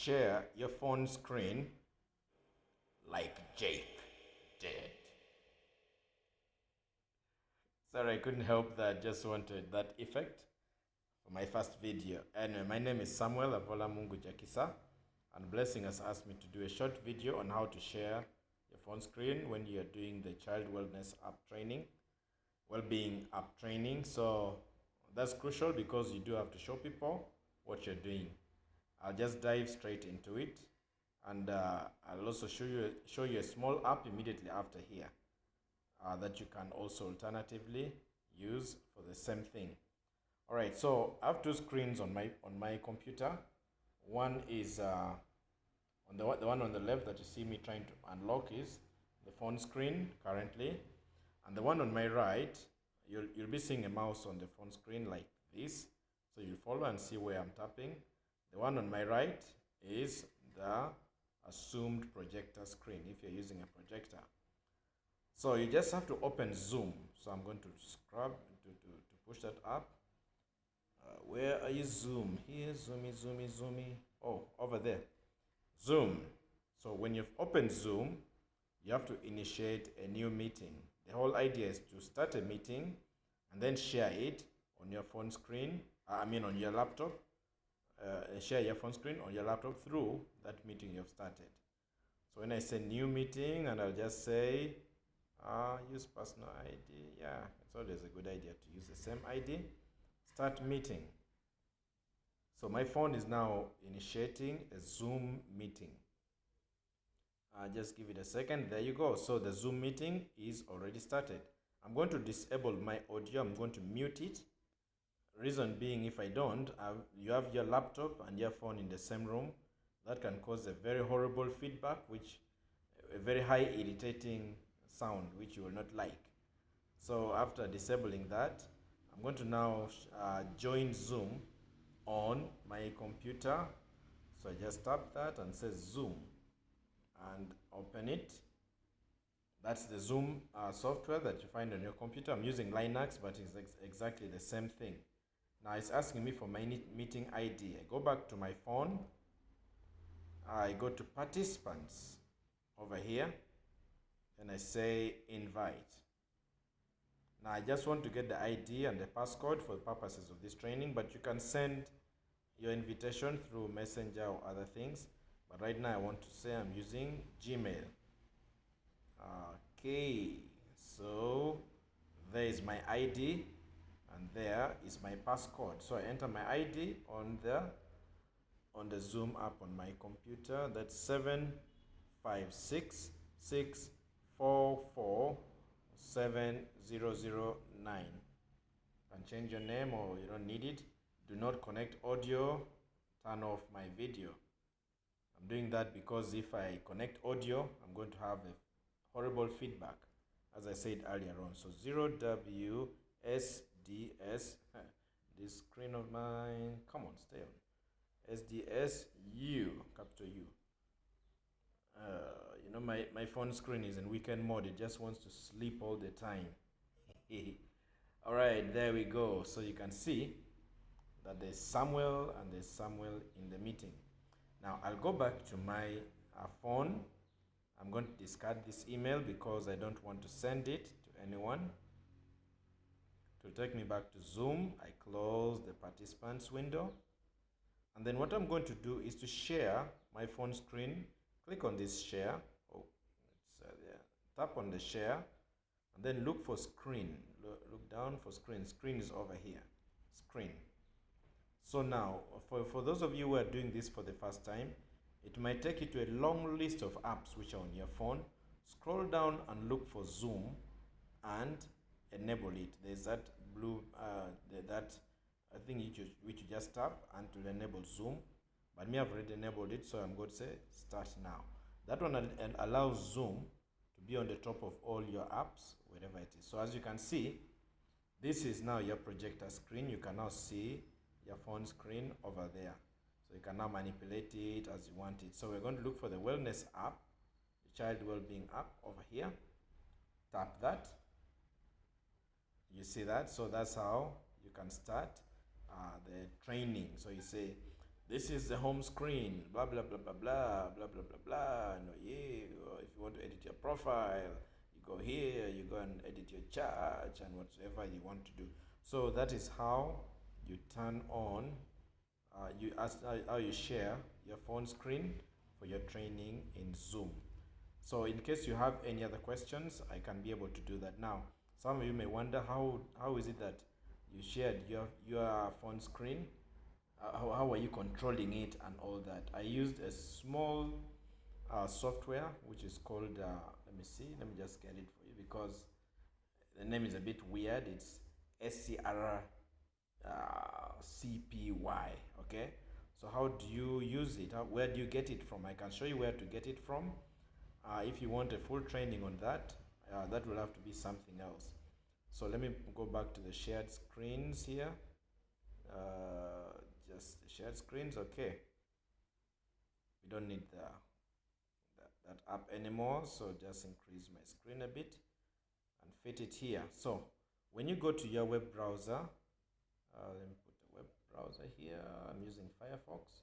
share your phone screen like Jake did. Sorry, I couldn't help that. Just wanted that effect for my first video. Anyway, my name is Samuel Avola Mungu Jakisa, and Blessing has asked me to do a short video on how to share your phone screen when you're doing the child wellness app training, well-being app training. So that's crucial because you do have to show people what you're doing. I'll just dive straight into it, and I'll also show you a small app immediately after here that you can also alternatively use for the same thing. All right, so I have two screens on my computer. One is on the one on the left that you see me trying to unlock is the phone screen currently, and the one on my right, you'll be seeing a mouse on the phone screen like this. So you'll follow and see where I'm tapping. The one on my right is the assumed projector screen if you're using a projector. So you just have to open Zoom. So I'm going to scrub to push that up. Where are you, Zoom? Here, zoomy. Oh, over there. Zoom. So when you've opened Zoom, you have to initiate a new meeting. The whole idea is to start a meeting and then share it on your phone screen, on your laptop. Share your phone screen on your laptop through that meeting you've started. So when I say new meeting, and I'll just say, use personal ID. Yeah, it's always a good idea to use the same ID. Start meeting. So my phone is now initiating a Zoom meeting. Just give it a second. There you go. So the Zoom meeting is already started. I'm going to disable my audio. I'm going to mute it. Reason being, if I don't, you have your laptop and your phone in the same room. That can cause a very horrible feedback, a very high irritating sound, which you will not like. So after disabling that, I'm going to now join Zoom on my computer. So I just tap that and say Zoom and open it. That's the Zoom software that you find on your computer. I'm using Linux, but it's exactly the same thing. Now it's asking me for my meeting ID. I go back to my phone. I go to participants over here, and I say invite. Now I just want to get the ID and the passcode for the purposes of this training, but you can send your invitation through Messenger or other things. But right now I want to say I'm using Gmail. Okay, so there is my ID and there is my passcode. So I enter my ID on the Zoom app on my computer. That's 75664470009. And change your name, or you don't need it. Do not connect audio. Turn off my video. I'm doing that because if I connect audio, I'm going to have a horrible feedback, as I said earlier on. So 0WSDS, this screen of mine, come on, stay on. SDSU, capital U. My phone screen is in weekend mode. It just wants to sleep all the time. All right, there we go. So you can see that there's Samuel and there's Samuel in the meeting. Now I'll go back to my phone. I'm going to discard this email because I don't want to send it to anyone. To take me back to Zoom, I close the participants window. And then what I'm going to do is to share my phone screen. Click on this share. Oh, it's there. Tap on the share and then look for screen. Look down for screen. Screen is over here. Screen. So now, for those of you who are doing this for the first time, it might take you to a long list of apps which are on your phone. Scroll down and look for Zoom and enable it. There's that blue, which you just tap and to enable Zoom. But me, I've already enabled it, so I'm going to say start now. That one allows Zoom to be on the top of all your apps, wherever it is. So as you can see, this is now your projector screen. You can now see your phone screen over there. So you can now manipulate it as you want it. So we're going to look for the wellness app, the child wellbeing app over here. Tap that. You see that? So that's how you can start the training. So you say this is the home screen, blah blah blah blah blah blah blah blah blah. No, yeah. If you want to edit your profile, you go here, you go and edit your chart and whatever you want to do. So that is how you turn on, how you share your phone screen for your training in Zoom. So in case you have any other questions, I can be able to do that now. Some of you may wonder how is it that you shared your phone screen? How are you controlling it and all that? I used a small software which is called, let me see, let me just get it for you because the name is a bit weird. It's SCR CPY. Okay, so how do you use it? Where do you get it from? I can show you where to get it from. If you want a full training on that, that will have to be something else. So let me go back to the shared screens here. Just the shared screens. Okay, we don't need that app anymore, so just increase my screen a bit and fit it here. So when you go to your web browser, let me put the web browser here. I'm using Firefox.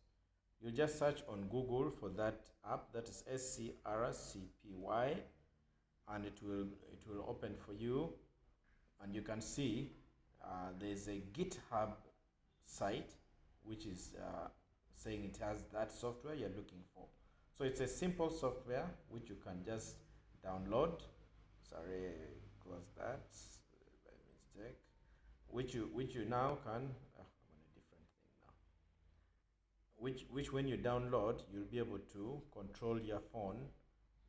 You just search on Google for that app, that is SCRCPY, and it will open for you, and you can see there's a GitHub site which is saying it has that software you're looking for. So it's a simple software which you can just download. Sorry, close that by mistake. Which you now can. I'm on a different thing now. Which when you download, you'll be able to control your phone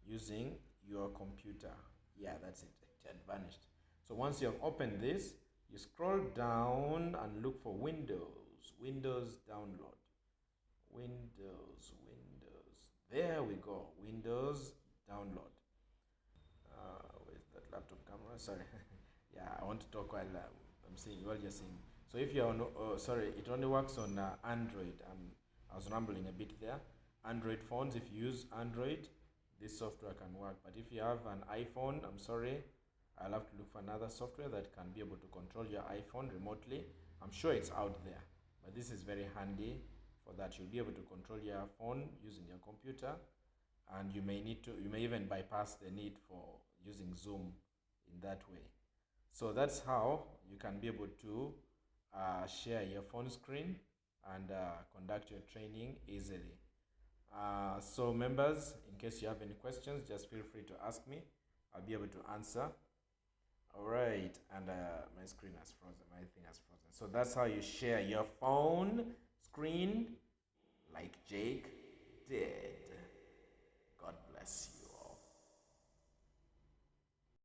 using your computer. Yeah, that's it. It had vanished. So once you have opened this, you scroll down and look for Windows download. Windows. There we go. Windows download. Where's that laptop camera? Sorry. Yeah, I want to talk while I'm seeing what you're seeing. So if you're on, sorry, it only works on Android. I was rambling a bit there. Android phones, if you use Android, this software can work. But if you have an iPhone, I'm sorry, I'll have to look for another software that can be able to control your iPhone remotely. I'm sure it's out there, but this is very handy for that. You'll be able to control your phone using your computer, and you may even bypass the need for using Zoom in that way. So that's how you can be able to share your phone screen and conduct your training easily. So members, in case you have any questions, just feel free to ask me. I'll be able to answer. All right, and my screen has frozen, my thing has frozen. So that's how you share your phone screen like Jake